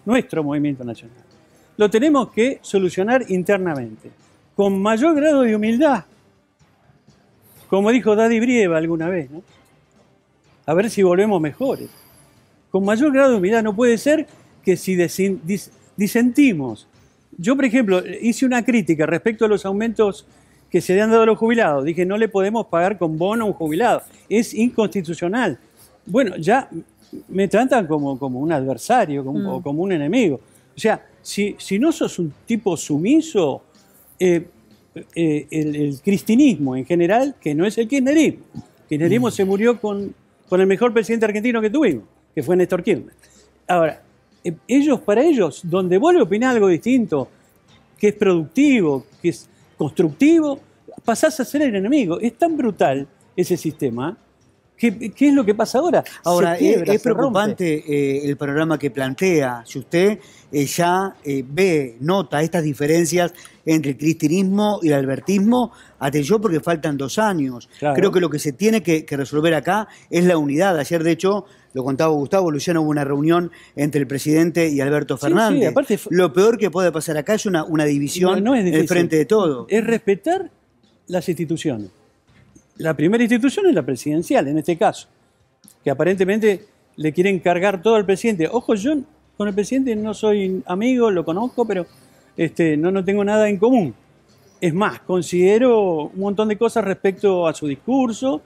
nuestro movimiento nacional. Lo tenemos que solucionar internamente, con mayor grado de humildad. Como dijo Daddy Brieva alguna vez, ¿no? A ver si volvemos mejores. Con mayor grado de humildad. No puede ser que si disentimos. Yo, por ejemplo, hice una crítica respecto a los aumentos que se le han dado a los jubilados. Dije, no le podemos pagar con bono a un jubilado. Es inconstitucional. Bueno, ya me tratan como un adversario, o como un enemigo. O sea, si no sos un tipo sumiso, el cristinismo en general, que no es el kirchnerismo. El kirchnerismo se murió con el mejor presidente argentino que tuvimos, que fue Néstor Kirchner. Ahora, para ellos, donde vos le opinás algo distinto, que es productivo, que es constructivo, pasás a ser el enemigo. Es tan brutal ese sistema. ¿Qué es lo que pasa ahora? Ahora, es preocupante el panorama que plantea. Si usted ya nota estas diferencias entre el cristinismo y el albertismo, atención porque faltan 2 años. Claro. Creo que lo que se tiene que resolver acá es la unidad. Ayer, de hecho, lo contaba Gustavo, Luciano, hubo una reunión entre el presidente y Alberto Fernández. Sí, aparte, lo peor que puede pasar acá es una división en el frente de todo. Es respetar las instituciones. La primera institución es la presidencial, en este caso, que aparentemente le quieren cargar todo al presidente. Ojo, yo con el presidente no soy amigo, lo conozco, pero no tengo nada en común. Es más, considero un montón de cosas respecto a su discurso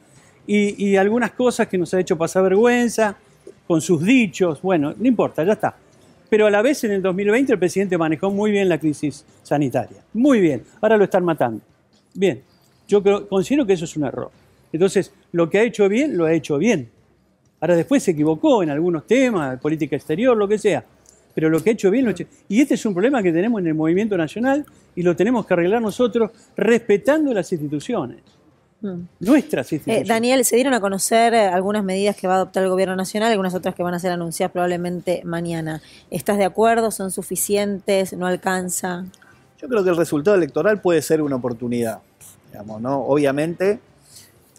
y algunas cosas que nos ha hecho pasar vergüenza con sus dichos. Bueno, no importa, ya está. Pero a la vez en el 2020 el presidente manejó muy bien la crisis sanitaria. Muy bien. Ahora lo están matando. Bien. Yo considero que eso es un error. Entonces, lo que ha hecho bien, lo ha hecho bien. Ahora después se equivocó en algunos temas, de política exterior, lo que sea. Pero lo que ha hecho bien, lo ha hecho. Y este es un problema que tenemos en el movimiento nacional y lo tenemos que arreglar nosotros respetando las instituciones. Nuestras instituciones. Daniel, se dieron a conocer algunas medidas que va a adoptar el gobierno nacional, algunas otras que van a ser anunciadas probablemente mañana. ¿Estás de acuerdo? ¿Son suficientes? ¿No alcanza? Yo creo que el resultado electoral puede ser una oportunidad. Digamos, ¿no? Obviamente,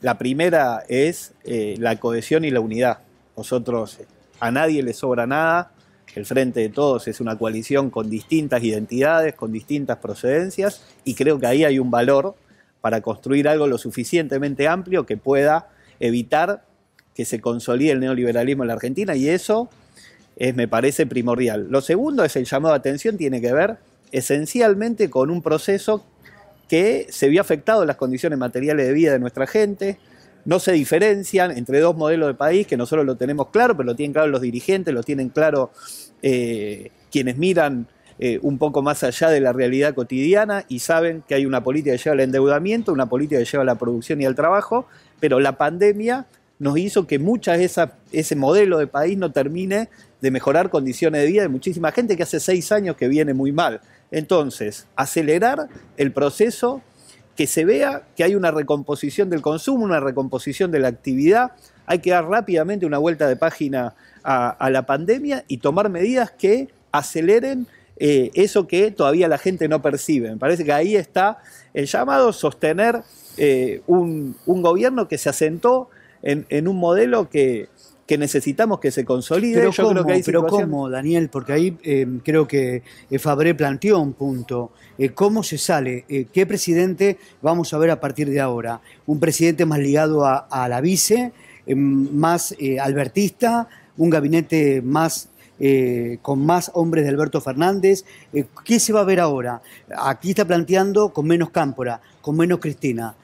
la primera es la cohesión y la unidad. Nosotros, a nadie le sobra nada. El Frente de Todos es una coalición con distintas identidades, con distintas procedencias, y creo que ahí hay un valor para construir algo lo suficientemente amplio que pueda evitar que se consolide el neoliberalismo en la Argentina, y eso me parece primordial. Lo segundo es el llamado de atención, tiene que ver esencialmente con un proceso que se vio afectado en las condiciones materiales de vida de nuestra gente. No se diferencian entre 2 modelos de país, que nosotros lo tenemos claro, pero lo tienen claro los dirigentes, lo tienen claro quienes miran un poco más allá de la realidad cotidiana y saben que hay una política que lleva al endeudamiento, una política que lleva a la producción y al trabajo, pero la pandemia nos hizo que ese modelo de país no termine de mejorar condiciones de vida de muchísima gente que hace 6 años que viene muy mal. Entonces, acelerar el proceso, que se vea que hay una recomposición del consumo, una recomposición de la actividad, hay que dar rápidamente una vuelta de página a la pandemia y tomar medidas que aceleren eso que todavía la gente no percibe. Me parece que ahí está el llamado, sostener un gobierno que se asentó en un modelo que necesitamos que se consolide. Pero ¿cómo, Daniel? Porque ahí creo que Fabré planteó un punto. ¿Cómo se sale? ¿Qué presidente vamos a ver a partir de ahora? ¿Un presidente más ligado a la vice, más albertista, un gabinete más con más hombres de Alberto Fernández? ¿Qué se va a ver ahora? Aquí está planteando con menos Cámpora, con menos Cristina.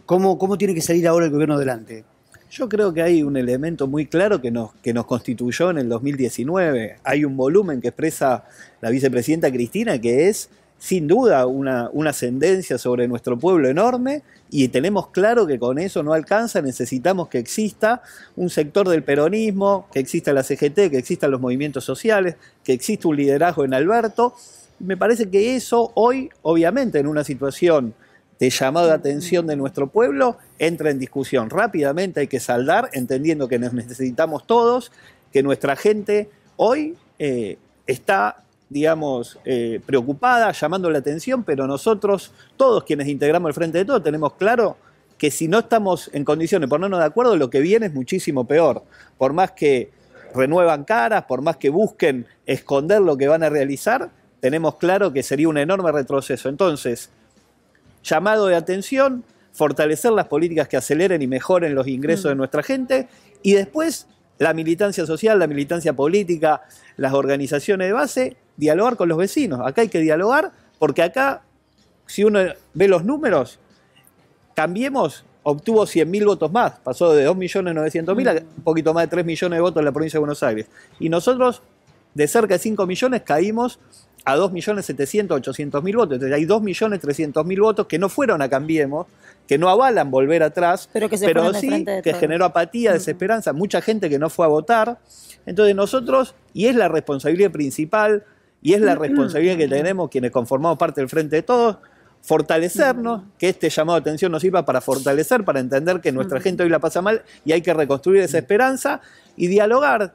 ¿Cómo tiene que salir ahora el gobierno adelante? Yo creo que hay un elemento muy claro que nos constituyó en el 2019. Hay un volumen que expresa la vicepresidenta Cristina que es, sin duda, una ascendencia sobre nuestro pueblo enorme, y tenemos claro que con eso no alcanza. Necesitamos que exista un sector del peronismo, que exista la CGT, que existan los movimientos sociales, que exista un liderazgo en Alberto. Me parece que eso hoy, obviamente, en una situación de llamado de atención de nuestro pueblo, entra en discusión. Rápidamente hay que saldar, entendiendo que nos necesitamos todos, que nuestra gente hoy está, digamos, preocupada, llamando la atención, pero nosotros, todos quienes integramos el Frente de Todos, tenemos claro que si no estamos en condiciones de ponernos de acuerdo, lo que viene es muchísimo peor. Por más que renuevan caras, por más que busquen esconder lo que van a realizar, tenemos claro que sería un enorme retroceso. Entonces, llamado de atención, fortalecer las políticas que aceleren y mejoren los ingresos de nuestra gente, y después la militancia social, la militancia política, las organizaciones de base, dialogar con los vecinos. Acá hay que dialogar, porque acá, si uno ve los números, Cambiemos obtuvo 100.000 votos más, pasó de 2.900.000 a un poquito más de 3 millones de votos en la provincia de Buenos Aires. Y nosotros, de cerca de 5 millones, caímos a 2.700.000, 800.000 votos. Entonces hay 2.300.000 votos que no fueron a Cambiemos, que no avalan volver atrás, pero sí que generó apatía, desesperanza, mucha gente que no fue a votar. Entonces nosotros, y es la responsabilidad principal, y es la responsabilidad que tenemos quienes conformamos parte del Frente de Todos, fortalecernos, que este llamado de atención nos sirva para fortalecer, para entender que nuestra gente hoy la pasa mal y hay que reconstruir esa esperanza y dialogar,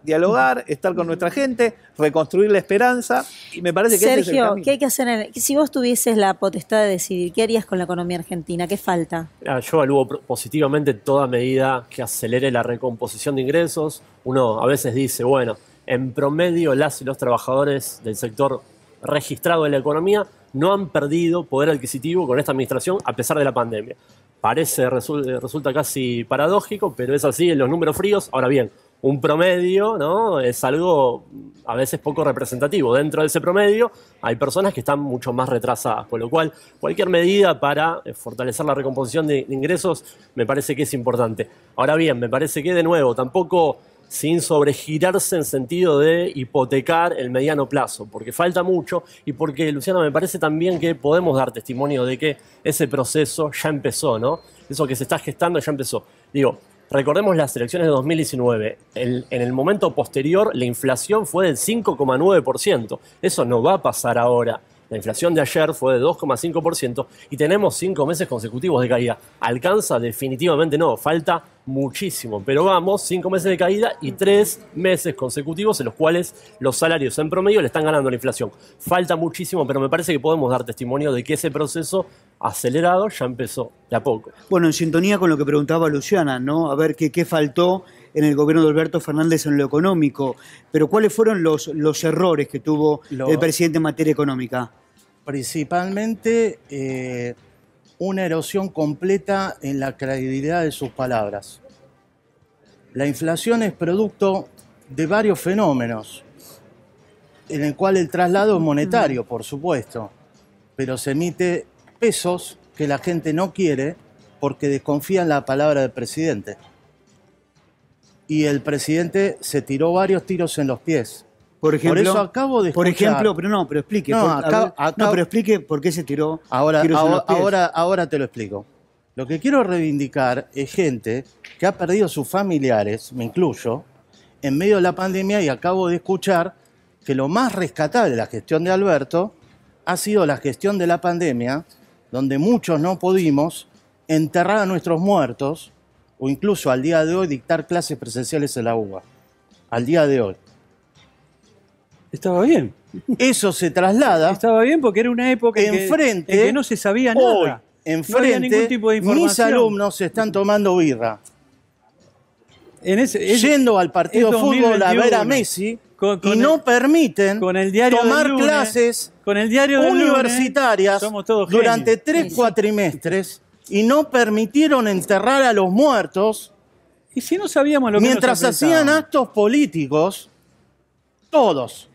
estar con nuestra gente, reconstruir la esperanza, y me parece que ese es el camino. ¿Qué hay que hacer? Si vos tuvieses la potestad de decidir, ¿qué harías con la economía argentina? ¿Qué falta? Yo evalúo positivamente toda medida que acelere la recomposición de ingresos. Uno a veces dice, bueno, en promedio las y los trabajadores del sector registrado en la economía no han perdido poder adquisitivo con esta administración a pesar de la pandemia. Resulta casi paradójico, pero es así en los números fríos. Ahora bien, un promedio, ¿no?, es algo a veces poco representativo. Dentro de ese promedio hay personas que están mucho más retrasadas, con lo cual cualquier medida para fortalecer la recomposición de ingresos me parece que es importante. Ahora bien, me parece que de nuevo tampoco sin sobregirarse en sentido de hipotecar el mediano plazo, porque falta mucho y porque, Luciana, me parece también que podemos dar testimonio de que ese proceso ya empezó, ¿no? Eso que se está gestando ya empezó. Digo, recordemos las elecciones de 2019. En el momento posterior, la inflación fue del 5,9%. Eso no va a pasar ahora. La inflación de ayer fue de 2,5% y tenemos 5 meses consecutivos de caída. ¿Alcanza? Definitivamente no, falta muchísimo. Pero vamos, 5 meses de caída y 3 meses consecutivos en los cuales los salarios en promedio le están ganando la inflación. Falta muchísimo, pero me parece que podemos dar testimonio de que ese proceso acelerado ya empezó de a poco. Bueno, en sintonía con lo que preguntaba Luciana, ¿no? A ver qué faltó en el gobierno de Alberto Fernández en lo económico, pero ¿cuáles fueron los errores que tuvo el presidente en materia económica? Principalmente una erosión completa en la credibilidad de sus palabras. La inflación es producto de varios fenómenos, en el cual el traslado es monetario, por supuesto, pero se emite pesos que la gente no quiere porque desconfía en la palabra del presidente. Y el presidente se tiró varios tiros en los pies. Por ejemplo, por eso acabo de escuchar. Por ejemplo, pero explique. Pero explique por qué se tiró tiros en los pies. Ahora te lo explico. Lo que quiero reivindicar es gente que ha perdido sus familiares, me incluyo, en medio de la pandemia, y acabo de escuchar que lo más rescatable de la gestión de Alberto ha sido la gestión de la pandemia, donde muchos no pudimos enterrar a nuestros muertos o incluso al día de hoy dictar clases presenciales en la UBA. Al día de hoy. Estaba bien. Eso se traslada. Estaba bien porque era una época en que no se sabía nada. Hoy, enfrente, no había ningún tipo de información. Mis alumnos se están tomando birra. Yendo al partido de fútbol a ver a Messi y no permiten tomar clases universitarias durante 3 cuatrimestres y no permitieron enterrar a los muertos. Y si no sabíamos lo que mientras hacían actos políticos, todos.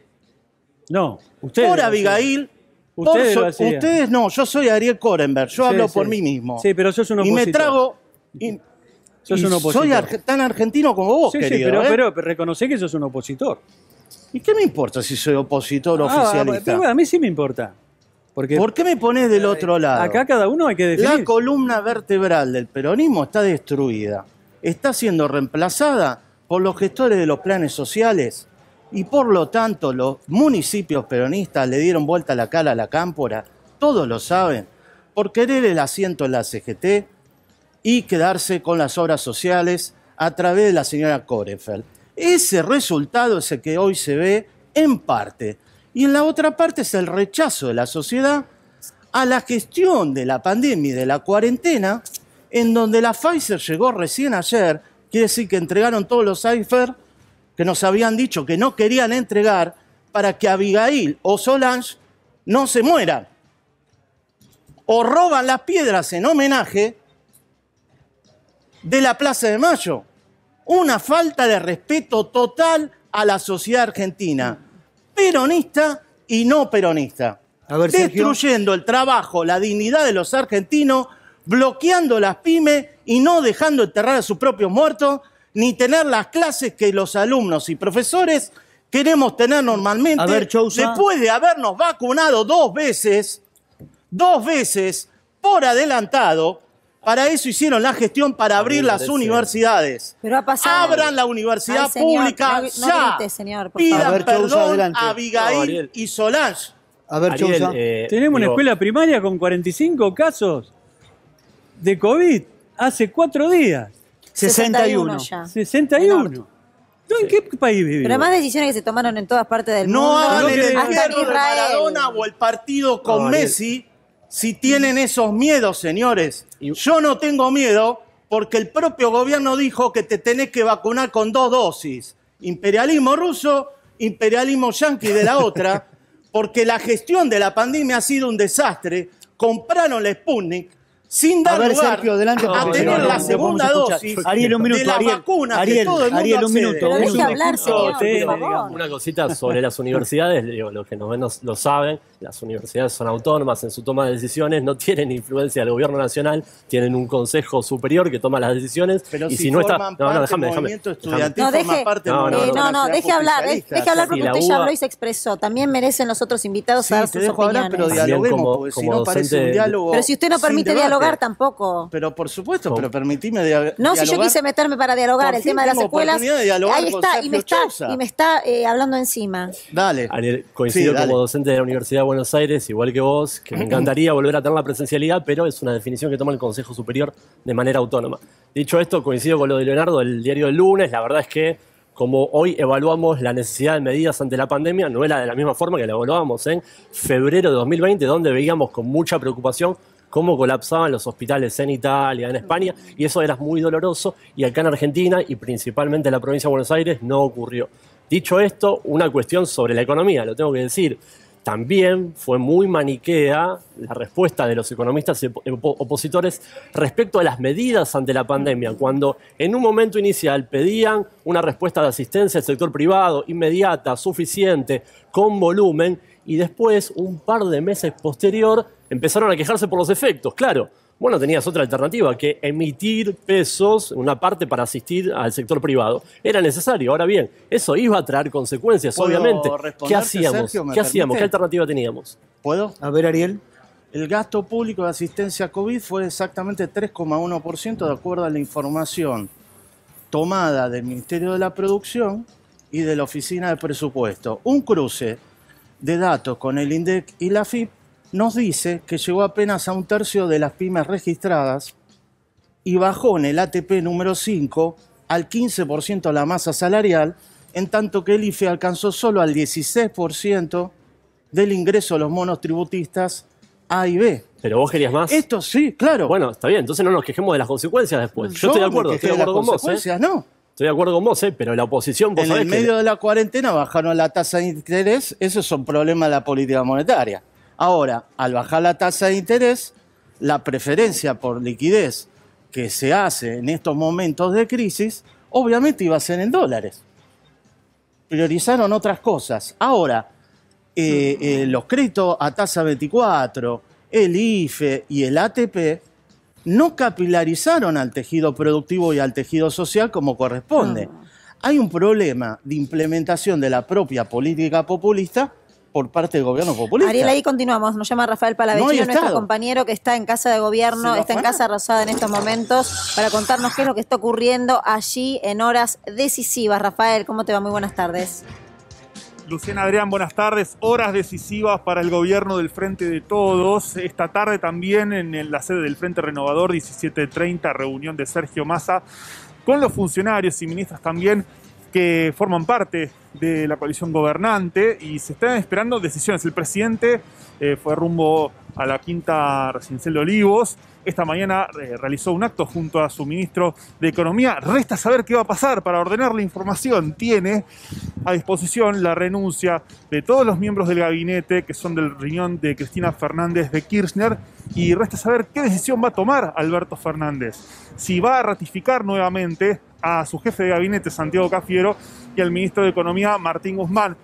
No, ustedes. Por Abigail. Ustedes no, yo soy Ariel Korenberg, yo hablo por mí mismo. Sí, pero sos un opositor. Y me trago. Sos un opositor. Soy tan argentino como vos, querido. Pero reconocé que sos un opositor. ¿Y qué me importa si soy opositor o oficialista? Pero a mí sí me importa. Porque ¿por qué me ponés del otro lado? Acá cada uno hay que definir. La columna vertebral del peronismo está destruida. Está siendo reemplazada por los gestores de los planes sociales. Y por lo tanto los municipios peronistas le dieron vuelta la cara a la cámpora, todos lo saben, por querer el asiento en la CGT y quedarse con las obras sociales a través de la señora Korefeld. Ese resultado es el que hoy se ve en parte. Y en la otra parte es el rechazo de la sociedad a la gestión de la pandemia y de la cuarentena, en donde la Pfizer llegó recién ayer, quiere decir que entregaron todos los Pfizer que nos habían dicho que no querían entregar para que Abigail o Solange no se mueran. O roban las piedras en homenaje de la Plaza de Mayo. Una falta de respeto total a la sociedad argentina, peronista y no peronista. Destruyendo el trabajo, la dignidad de los argentinos, bloqueando las pymes y no dejando enterrar a sus propios muertos, ni tener las clases que los alumnos y profesores queremos tener normalmente, A ver, Chousa. después de habernos vacunado dos veces por adelantado. Para eso hicieron la gestión para abrir las universidades. Pero ha pasado. Abran la universidad Ay, señor, pública no ya. grite, señor, por Pidan favor. A ver, Chousa, perdón adelante. a Abigail No, Ariel. y Solange. A ver, Ariel, Chousa. Tenemos una digo, escuela primaria con 45 casos de COVID hace 4 días. 61. ya. 61. ¿Tú en qué país vivimos? Pero además decisiones que se tomaron en todas partes del No mundo. hagan el hasta en entierro de Israel. Maradona o el partido con No, Ariel. Messi si tienen esos miedos, señores. Yo no tengo miedo porque el propio gobierno dijo que te tenés que vacunar con 2 dosis. Imperialismo ruso, imperialismo yanqui de la otra, porque la gestión de la pandemia ha sido un desastre. Compraron la Sputnik sin dar A ver, lugar Sergio, adelante, a porque tener no, la no segunda podemos escuchar. dosis Ariel, un minuto, de las Ariel. vacunas que Ariel, todo el mundo Ariel, un accede. minuto. Pero un deje minuto. hablar, señor, ustedes, por favor. una cosita sobre las universidades, digo, los que nos ven lo saben, las universidades son autónomas en su toma de decisiones, no tienen influencia del gobierno nacional, tienen un consejo superior que toma las decisiones, Pero y si si no está... forman No, no, parte del déjame. movimiento estudiantil, No, forma deje, parte del No, movimiento no, no, deje hablar porque Si la usted ya UBA habló y se expresó. También merecen los otros invitados Sí, a dar te sus dejo hablar, pero opiniones. dialoguemos, Como- porque si como no parece un docente- diálogo. Pero si usted no sin permite debate. dialogar, tampoco. Pero por supuesto, ¿Cómo? pero permitime No, si yo dialogar. quise meterme para dialogar Por el fin tema de las tengo escuelas, oportunidad de dialogar ahí con está, y me Sergio está, Chousa. y me está hablando encima. Dale. Ariel, coincido Sí, dale. como docente de la Universidad de Buenos Aires, igual que vos, que me encantaría volver a tener la presencialidad, pero es una definición que toma el Consejo Superior de manera autónoma. Dicho esto, coincido con lo de Leonardo del diario del lunes. La verdad es que, como hoy evaluamos la necesidad de medidas ante la pandemia, no era de la misma forma que la evaluábamos en febrero de 2020, donde veíamos con mucha preocupación cómo colapsaban los hospitales en Italia, en España, y eso era muy doloroso, y acá en Argentina, y principalmente en la provincia de Buenos Aires, no ocurrió. Dicho esto, una cuestión sobre la economía, lo tengo que decir. También fue muy maniquea la respuesta de los economistas opositores respecto a las medidas ante la pandemia, cuando en un momento inicial pedían una respuesta de asistencia al sector privado, inmediata, suficiente, con volumen, y después, un par de meses posterior, empezaron a quejarse por los efectos. Claro, vos no tenías otra alternativa que emitir pesos, una parte para asistir al sector privado. Era necesario. Ahora bien, eso iba a traer consecuencias, ¿Puedo obviamente. ¿Qué responderte, hacíamos? Sergio? ¿Me ¿Qué hacíamos? permite? ¿Qué alternativa teníamos? ¿Puedo? A ver, Ariel. El gasto público de asistencia COVID fue exactamente 3,1% de acuerdo a la información tomada del Ministerio de la Producción y de la Oficina de Presupuesto. Un cruce de datos con el INDEC y la FIP nos dice que llegó apenas a 1/3 de las pymes registradas y bajó en el ATP número 5 al 15% la masa salarial, en tanto que el IFE alcanzó solo al 16% del ingreso de los monos tributistas A y B. Pero vos querías más. Esto sí, claro. Bueno, está bien, entonces no nos quejemos de las consecuencias después. Yo estoy de acuerdo, estoy de acuerdo con vos. No. Estoy de acuerdo con vos, pero la oposición, vos En sabés el que... medio de la cuarentena bajaron la tasa de interés, eso es un problema de la política monetaria. Ahora, al bajar la tasa de interés, la preferencia por liquidez que se hace en estos momentos de crisis, obviamente iba a ser en dólares. Priorizaron otras cosas. Ahora, los créditos a tasa 24, el IFE y el ATP no capilarizaron al tejido productivo y al tejido social como corresponde. Hay un problema de implementación de la propia política populista por parte del gobierno populista. Ariel, ahí continuamos. Nos llama Rafael No hay Palavecino, nuestro Estado. compañero que está en Casa de Gobierno, ¿Se lo está en afanan? Casa Rosada en estos momentos, para contarnos qué es lo que está ocurriendo allí en horas decisivas. Rafael, ¿cómo te va? Muy buenas tardes. Luciana, Adrián, buenas tardes. Horas decisivas para el gobierno del Frente de Todos. Esta tarde también en la sede del Frente Renovador, 17:30, reunión de Sergio Massa con los funcionarios y ministros también que forman parte de la coalición gobernante, y se están esperando decisiones. El presidente fue rumbo a la Quinta Residencial de Olivos. Esta mañana realizó un acto junto a su ministro de Economía. Resta saber qué va a pasar para ordenar la información. Tiene a disposición la renuncia de todos los miembros del gabinete que son del riñón de Cristina Fernández de Kirchner, y resta saber qué decisión va a tomar Alberto Fernández. Si va a ratificar nuevamente a su jefe de gabinete, Santiago Cafiero, y al ministro de Economía, Martín Guzmán.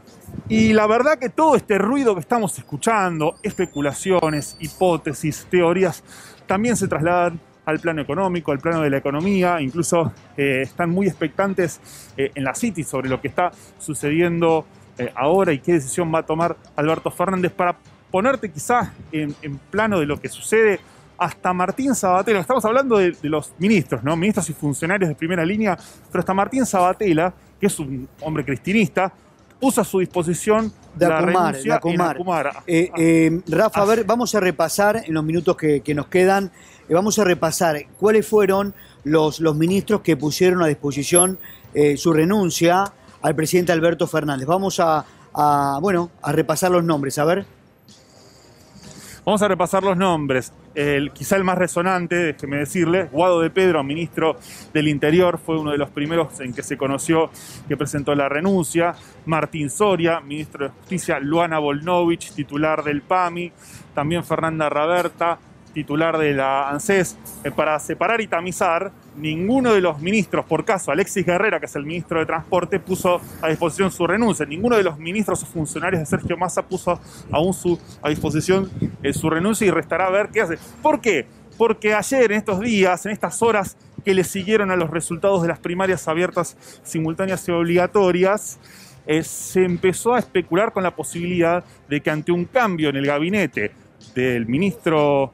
Y la verdad que todo este ruido que estamos escuchando, especulaciones, hipótesis, teorías, también se trasladan al plano económico, al plano de la economía, incluso están muy expectantes en la City sobre lo que está sucediendo ahora y qué decisión va a tomar Alberto Fernández. Para ponerte quizás en plano de lo que sucede, hasta Martín Sabatella, estamos hablando de los ministros, ¿no? Ministros y funcionarios de primera línea, pero hasta Martín Sabatella, que es un hombre cristinista, puso a su disposición la renuncia en Acumar. Rafa, a ver, vamos a repasar en los minutos que nos quedan, vamos a repasar cuáles fueron los ministros que pusieron a disposición su renuncia al presidente Alberto Fernández. Vamos a repasar los nombres, a ver. Vamos a repasar los nombres. Quizá el más resonante, déjeme decirle, Guado de Pedro, ministro del Interior, fue uno de los primeros en que se conoció que presentó la renuncia. Martín Soria, ministro de Justicia. Luana Volnovich, titular del PAMI. También Fernanda Raberta, titular de la ANSES. Para separar y tamizar, ninguno de los ministros, por caso Alexis Guerrera, que es el ministro de Transporte, puso a disposición su renuncia. Ninguno de los ministros o funcionarios de Sergio Massa puso aún a disposición su renuncia, y restará ver qué hace. ¿Por qué? Porque ayer, en estos días, en estas horas que le siguieron a los resultados de las primarias abiertas, simultáneas y obligatorias, se empezó a especular con la posibilidad de que ante un cambio en el gabinete del ministro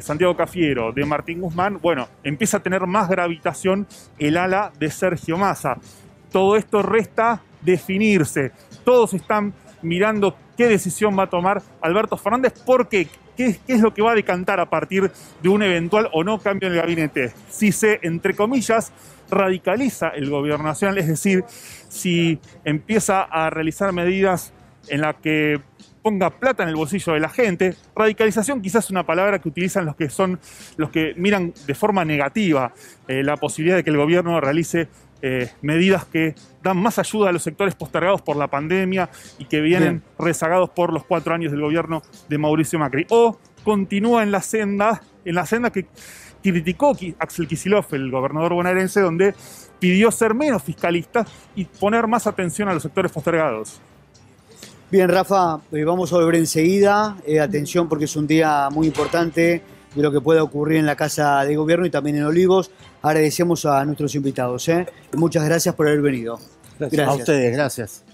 Santiago Cafiero, de Martín Guzmán, bueno, empieza a tener más gravitación el ala de Sergio Massa. Todo esto resta definirse. Todos están mirando qué decisión va a tomar Alberto Fernández, porque ¿qué es lo que va a decantar a partir de un eventual o no cambio en el gabinete? Si se, entre comillas, radicaliza el gobierno nacional, es decir, si empieza a realizar medidas en las que ponga plata en el bolsillo de la gente. Radicalización quizás es una palabra que utilizan los que miran de forma negativa la posibilidad de que el gobierno realice medidas que dan más ayuda a los sectores postergados por la pandemia y que vienen rezagados por los 4 años del gobierno de Mauricio Macri. O continúa en la senda que criticó Axel Kicillof, el gobernador bonaerense, donde pidió ser menos fiscalista y poner más atención a los sectores postergados. Bien, Rafa, vamos a volver enseguida. Atención, porque es un día muy importante de lo que pueda ocurrir en la Casa de Gobierno y también en Olivos. Agradecemos a nuestros invitados. Muchas gracias por haber venido. Gracias. A ustedes, gracias.